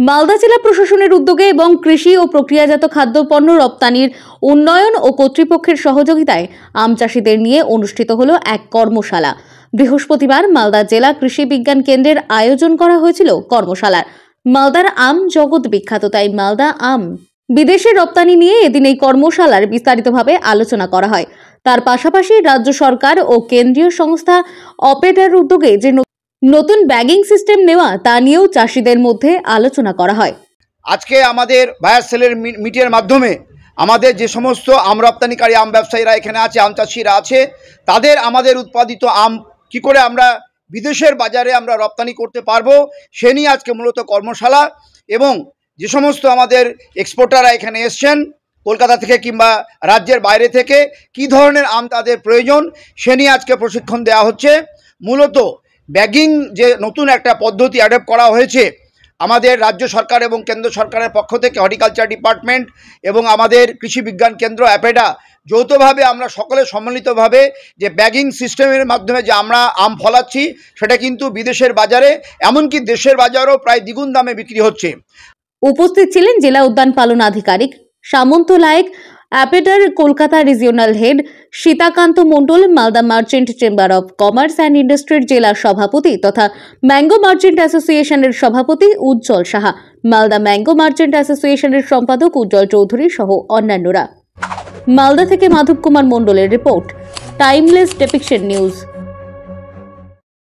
মালদা জেলা প্রশাসনের উদ্যোগে এবং কৃষি ও প্রক্রিয়াজাত খাদ্যপণ্য রপ্তানির উন্নয়ন ও কর্তৃপক্ষের সহযোগিতায় আম চাষিদের নিয়ে অনুষ্ঠিত হলো এক কর্মশালা। বৃহস্পতিবার মালদা জেলা কৃষি বিজ্ঞান কেন্দ্রের আয়োজন করা হয়েছিল কর্মশালার। মালদার আম জগৎ বিখ্যাত, তাই মালদা আম বিদেশে রপ্তানি নিয়ে এদিন এই কর্মশালার বিস্তারিতভাবে আলোচনা করা হয়। তার পাশাপাশি রাজ্য সরকার ও কেন্দ্রীয় সংস্থা অপেটার উদ্যোগে যে নতুন ব্যাগিং সিস্টেম নেওয়া তা নিয়েও চাষিদের মধ্যে আলোচনা করা হয়। আজকে আমাদের বায়ার সেলের মিটের মাধ্যমে আমাদের যে সমস্ত আম রপ্তানিকারী আম ব্যবসায়ীরা এখানে আছে, আম চাষিরা আছে, তাদের আমাদের উৎপাদিত আম কি করে আমরা বিদেশের বাজারে আমরা রপ্তানি করতে পারবো সে নিয়ে আজকে মূলত কর্মশালা। এবং যে সমস্ত আমাদের এক্সপোর্টাররা এখানে এসছেন কলকাতা থেকে কিংবা রাজ্যের বাইরে থেকে, কি ধরনের আম তাদের প্রয়োজন সে নিয়ে আজকে প্রশিক্ষণ দেওয়া হচ্ছে। মূলত ব্যাগিং যে নতুন একটা পদ্ধতি অ্যাডপ্ট করা হয়েছে আমাদের রাজ্য সরকার এবং কেন্দ্র সরকারের পক্ষ থেকে, হর্টিকালচার ডিপার্টমেন্ট এবং আমাদের কৃষি বিজ্ঞান কেন্দ্র অ্যাপেডা যৌথভাবে আমরা সকলে সম্মিলিতভাবে যে ব্যাগিং সিস্টেমের মাধ্যমে যে আমরা আম ফলাচ্ছি সেটা কিন্তু বিদেশের বাজারে এমনকি দেশের বাজারেও প্রায় দ্বিগুণ দামে বিক্রি হচ্ছে। উপস্থিত ছিলেন জেলা উদ্যান পালন আধিকারিক সামন্ত লায়েক, অ্যাপেটার Kolkata regional head Sitakanta Mondal, Malda merchant chamber of commerce and ইন্ডাস্ট্রির জেলা সভাপতি তথা ম্যাঙ্গো মার্চেন্ট অ্যাসোসিয়েশনের সভাপতি উজ্জ্বল সাহা, মালদা ম্যাঙ্গো মার্চেন্ট অ্যাসোসিয়েশনের সম্পাদক উজ্জ্বল চৌধুরী সহ অন্যান্যরা। মালদা থেকে মাধব কুমার মণ্ডলের রিপোর্ট, টাইমলেস ডেপিকশন নিউজ।